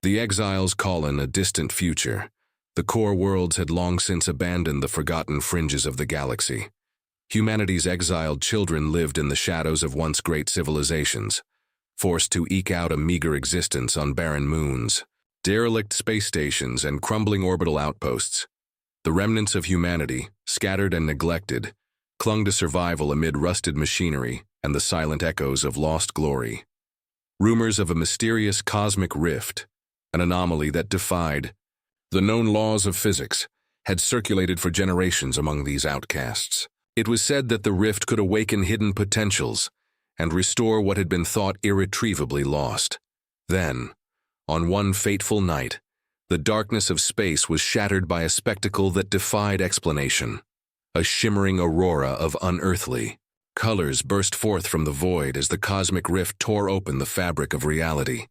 The exiles call in a distant future. The core worlds had long since abandoned the forgotten fringes of the galaxy. Humanity's exiled children lived in the shadows of once great civilizations, forced to eke out a meager existence on barren moons, derelict space stations, and crumbling orbital outposts. The remnants of humanity, scattered and neglected, clung to survival amid rusted machinery and the silent echoes of lost glory. Rumors of a mysterious cosmic rift, an anomaly that defied the known laws of physics, had circulated for generations among these outcasts. It was said that the rift could awaken hidden potentials and restore what had been thought irretrievably lost. Then, on one fateful night, the darkness of space was shattered by a spectacle that defied explanation. A shimmering aurora of unearthly colors burst forth from the void as the cosmic rift tore open the fabric of reality.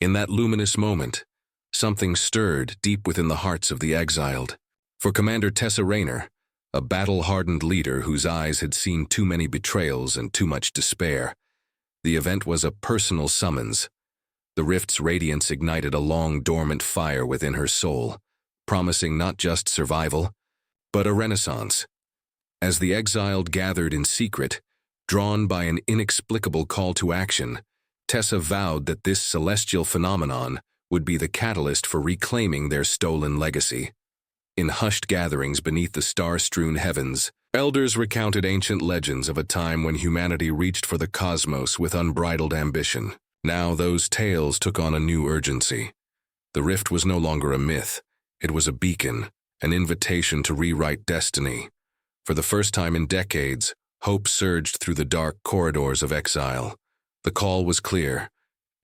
In that luminous moment, something stirred deep within the hearts of the exiled. For Commander Tessa Rayner, a battle-hardened leader whose eyes had seen too many betrayals and too much despair, the event was a personal summons. The rift's radiance ignited a long-dormant fire within her soul, promising not just survival, but a renaissance. As the exiled gathered in secret, drawn by an inexplicable call to action, Tessa vowed that this celestial phenomenon would be the catalyst for reclaiming their stolen legacy. In hushed gatherings beneath the star-strewn heavens, elders recounted ancient legends of a time when humanity reached for the cosmos with unbridled ambition. Now those tales took on a new urgency. The rift was no longer a myth. It was a beacon, an invitation to rewrite destiny. For the first time in decades, hope surged through the dark corridors of exile. The call was clear: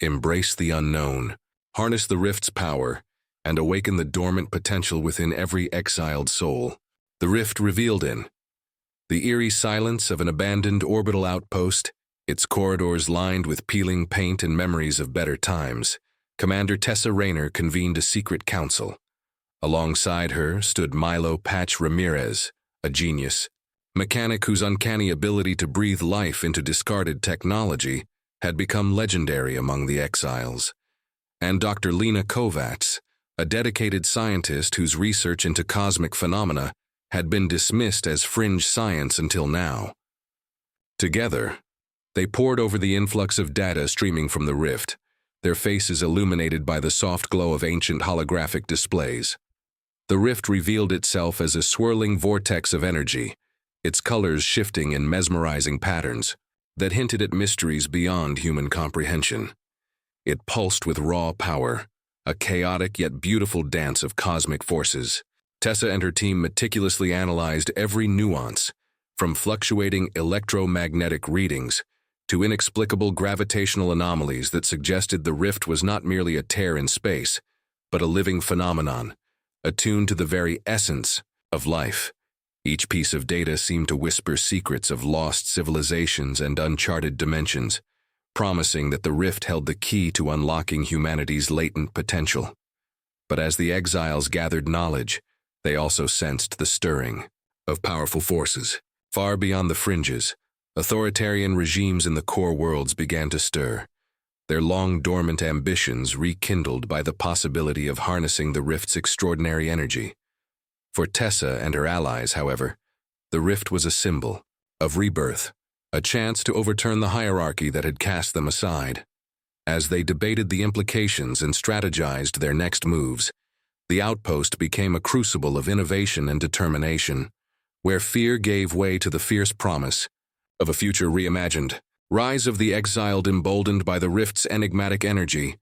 embrace the unknown, harness the rift's power, and awaken the dormant potential within every exiled soul. The rift revealed in the eerie silence of an abandoned orbital outpost, its corridors lined with peeling paint and memories of better times. Commander Tessa Rayner convened a secret council. Alongside her stood Milo Patch Ramirez, a genius, mechanic whose uncanny ability to breathe life into discarded technology had become legendary among the exiles, and Dr. Lena Kovacs, a dedicated scientist whose research into cosmic phenomena had been dismissed as fringe science until now. Together, they pored over the influx of data streaming from the rift, their faces illuminated by the soft glow of ancient holographic displays. The rift revealed itself as a swirling vortex of energy, its colors shifting in mesmerizing patterns that hinted at mysteries beyond human comprehension. It pulsed with raw power, a chaotic yet beautiful dance of cosmic forces. Tessa and her team meticulously analyzed every nuance, from fluctuating electromagnetic readings to inexplicable gravitational anomalies that suggested the rift was not merely a tear in space, but a living phenomenon, attuned to the very essence of life. Each piece of data seemed to whisper secrets of lost civilizations and uncharted dimensions, promising that the rift held the key to unlocking humanity's latent potential. But as the exiles gathered knowledge, they also sensed the stirring of powerful forces. Far beyond the fringes, authoritarian regimes in the core worlds began to stir, their long-dormant ambitions rekindled by the possibility of harnessing the rift's extraordinary energy. For Tessa and her allies, however, the rift was a symbol of rebirth, a chance to overturn the hierarchy that had cast them aside. As they debated the implications and strategized their next moves, the outpost became a crucible of innovation and determination, where fear gave way to the fierce promise of a future reimagined. Rise of the exiled emboldened by the rift's enigmatic energy,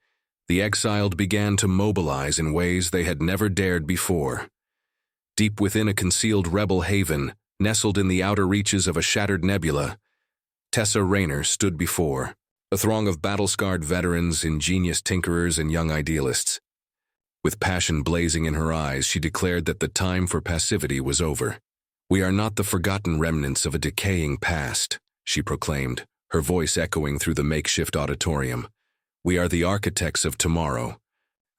the exiled began to mobilize in ways they had never dared before. Deep within a concealed rebel haven, nestled in the outer reaches of a shattered nebula, Tessa Rayner stood before a throng of battle-scarred veterans, ingenious tinkerers, and young idealists. With passion blazing in her eyes, she declared that the time for passivity was over. "We are not the forgotten remnants of a decaying past," she proclaimed, her voice echoing through the makeshift auditorium. "We are the architects of tomorrow,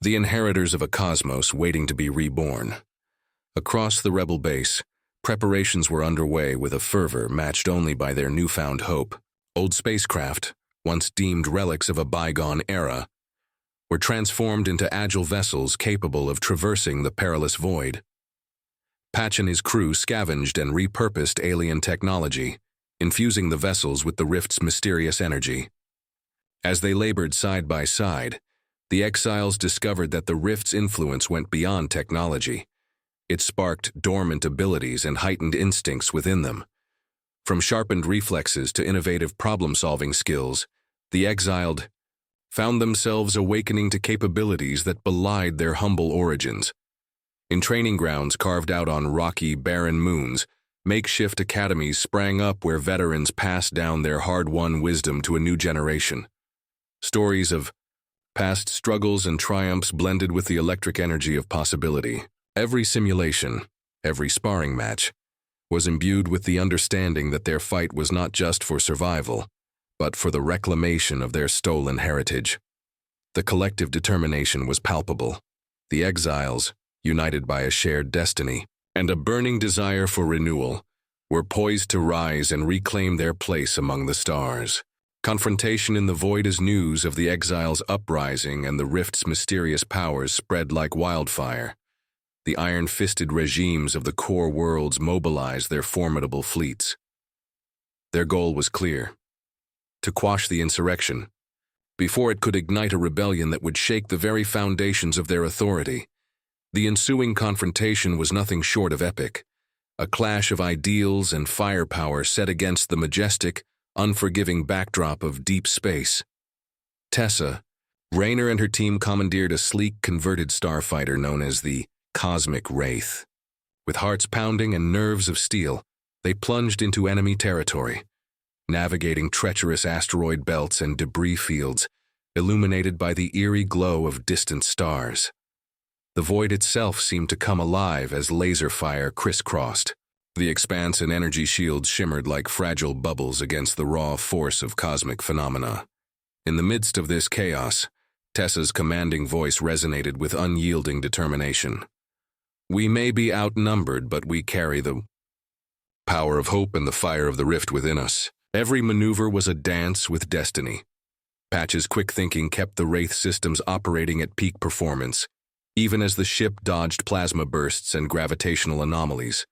the inheritors of a cosmos waiting to be reborn." Across the rebel base, preparations were underway with a fervor matched only by their newfound hope. Old spacecraft, once deemed relics of a bygone era, were transformed into agile vessels capable of traversing the perilous void. Patch and his crew scavenged and repurposed alien technology, infusing the vessels with the rift's mysterious energy. As they labored side by side, the exiles discovered that the rift's influence went beyond technology. It sparked dormant abilities and heightened instincts within them. From sharpened reflexes to innovative problem-solving skills, the exiled found themselves awakening to capabilities that belied their humble origins. In training grounds carved out on rocky, barren moons, makeshift academies sprang up where veterans passed down their hard-won wisdom to a new generation. Stories of past struggles and triumphs blended with the electric energy of possibility. Every simulation, every sparring match, was imbued with the understanding that their fight was not just for survival, but for the reclamation of their stolen heritage. The collective determination was palpable. The exiles, united by a shared destiny and a burning desire for renewal, were poised to rise and reclaim their place among the stars. Confrontation in the void as news of the exiles' uprising and the rift's mysterious powers spread like wildfire. The iron-fisted regimes of the core worlds mobilized their formidable fleets. Their goal was clear: to quash the insurrection, before it could ignite a rebellion that would shake the very foundations of their authority. The ensuing confrontation was nothing short of epic, a clash of ideals and firepower set against the majestic, unforgiving backdrop of deep space. Tessa, Raynor and her team commandeered a sleek, converted starfighter known as the Cosmic Wraith. With hearts pounding and nerves of steel, they plunged into enemy territory, navigating treacherous asteroid belts and debris fields, illuminated by the eerie glow of distant stars. The void itself seemed to come alive as laser fire crisscrossed. The expanse and energy shields shimmered like fragile bubbles against the raw force of cosmic phenomena. In the midst of this chaos, Tessa's commanding voice resonated with unyielding determination. "We may be outnumbered, but we carry the power of hope and the fire of the rift within us." Every maneuver was a dance with destiny. Patch's quick thinking kept the Wraith systems operating at peak performance, even as the ship dodged plasma bursts and gravitational anomalies.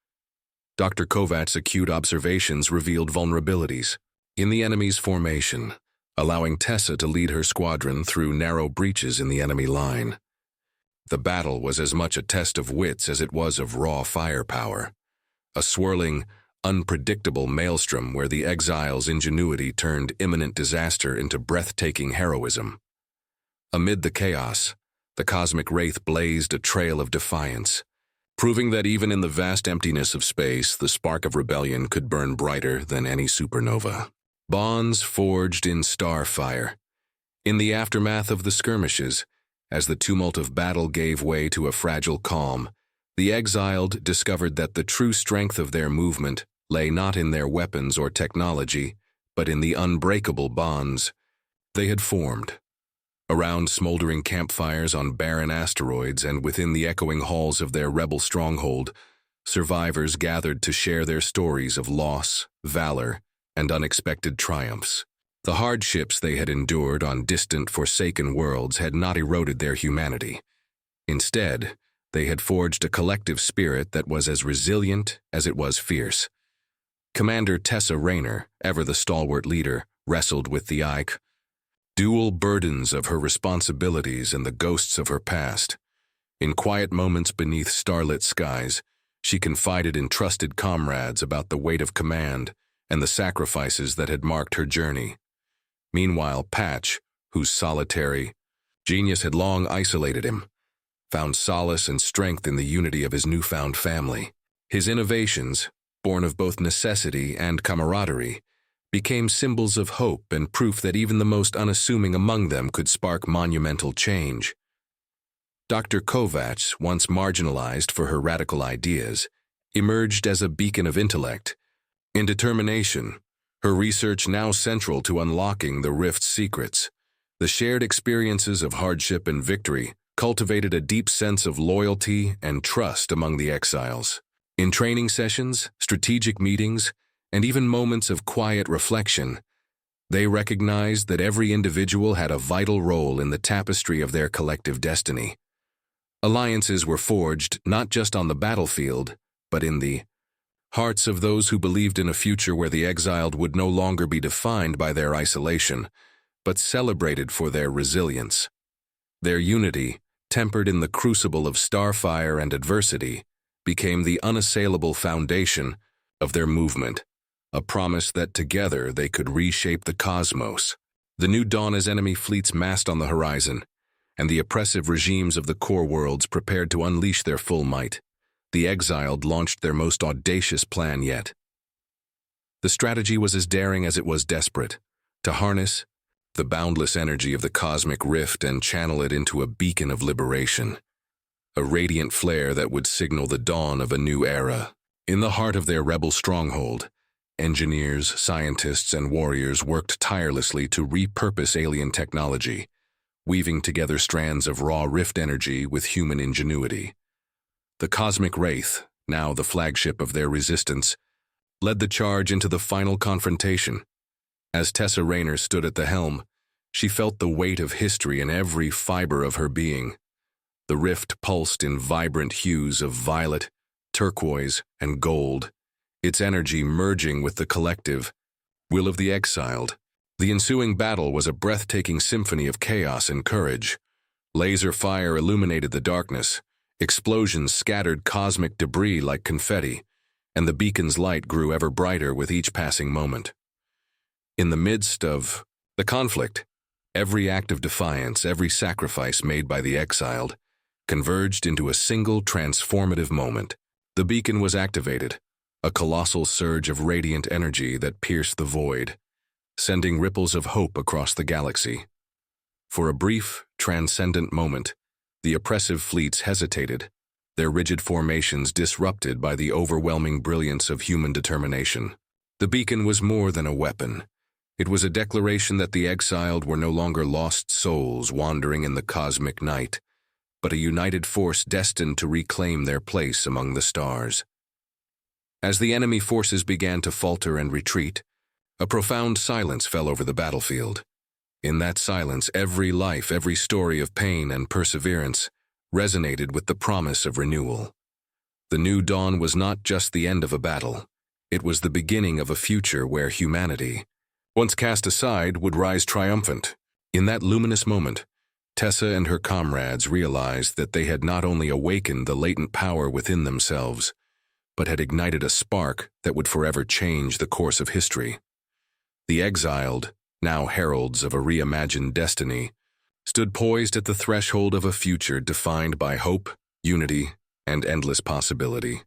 Dr. Kovacs' acute observations revealed vulnerabilities in the enemy's formation, allowing Tessa to lead her squadron through narrow breaches in the enemy line. The battle was as much a test of wits as it was of raw firepower, a swirling, unpredictable maelstrom where the exiles' ingenuity turned imminent disaster into breathtaking heroism. Amid the chaos, the Cosmic Wraith blazed a trail of defiance, proving that even in the vast emptiness of space, the spark of rebellion could burn brighter than any supernova. Bonds forged in starfire. In the aftermath of the skirmishes, as the tumult of battle gave way to a fragile calm, the exiled discovered that the true strength of their movement lay not in their weapons or technology, but in the unbreakable bonds they had formed. Around smoldering campfires on barren asteroids and within the echoing halls of their rebel stronghold, survivors gathered to share their stories of loss, valor, and unexpected triumphs. The hardships they had endured on distant, forsaken worlds had not eroded their humanity. Instead, they had forged a collective spirit that was as resilient as it was fierce. Commander Tessa Raynor, ever the stalwart leader, wrestled with the dual burdens of her responsibilities and the ghosts of her past. In quiet moments beneath starlit skies, she confided in trusted comrades about the weight of command and the sacrifices that had marked her journey. Meanwhile, Patch, whose solitary genius had long isolated him, found solace and strength in the unity of his newfound family. His innovations, born of both necessity and camaraderie, became symbols of hope and proof that even the most unassuming among them could spark monumental change. Dr. Kovacs, once marginalized for her radical ideas, emerged as a beacon of intellect. In determination, her research now central to unlocking the rift's secrets. The shared experiences of hardship and victory cultivated a deep sense of loyalty and trust among the exiles. In training sessions, strategic meetings, and even moments of quiet reflection, They recognized that every individual had a vital role in the tapestry of their collective destiny. Alliances were forged not just on the battlefield, but in the hearts of those who believed in a future where the exiled would no longer be defined by their isolation, but celebrated for their resilience. Their unity, tempered in the crucible of starfire and adversity, became the unassailable foundation of their movement, a promise that together they could reshape the cosmos. The new dawn as enemy fleets massed on the horizon, and the oppressive regimes of the core worlds prepared to unleash their full might. The exiled launched their most audacious plan yet. The strategy was as daring as it was desperate: to harness the boundless energy of the cosmic rift and channel it into a beacon of liberation, a radiant flare that would signal the dawn of a new era. In the heart of their rebel stronghold, engineers, scientists, and warriors worked tirelessly to repurpose alien technology, weaving together strands of raw rift energy with human ingenuity. The Cosmic Wraith, now the flagship of their resistance, led the charge into the final confrontation. As Tessa Rayner stood at the helm, she felt the weight of history in every fiber of her being. The rift pulsed in vibrant hues of violet, turquoise, and gold, its energy merging with the collective will of the exiled. The ensuing battle was a breathtaking symphony of chaos and courage. Laser fire illuminated the darkness, explosions scattered cosmic debris like confetti, and the beacon's light grew ever brighter with each passing moment. In the midst of the conflict, every act of defiance, every sacrifice made by the exiled, converged into a single transformative moment. The beacon was activated, a colossal surge of radiant energy that pierced the void, sending ripples of hope across the galaxy. For a brief, transcendent moment, the oppressive fleets hesitated, their rigid formations disrupted by the overwhelming brilliance of human determination. The beacon was more than a weapon. It was a declaration that the exiled were no longer lost souls wandering in the cosmic night, but a united force destined to reclaim their place among the stars. As the enemy forces began to falter and retreat, a profound silence fell over the battlefield. In that silence, every life, every story of pain and perseverance resonated with the promise of renewal. The new dawn was not just the end of a battle. It was the beginning of a future where humanity, once cast aside, would rise triumphant. In that luminous moment, Tessa and her comrades realized that they had not only awakened the latent power within themselves, but had ignited a spark that would forever change the course of history. The exiled, now heralds of a reimagined destiny, stood poised at the threshold of a future defined by hope, unity, and endless possibility.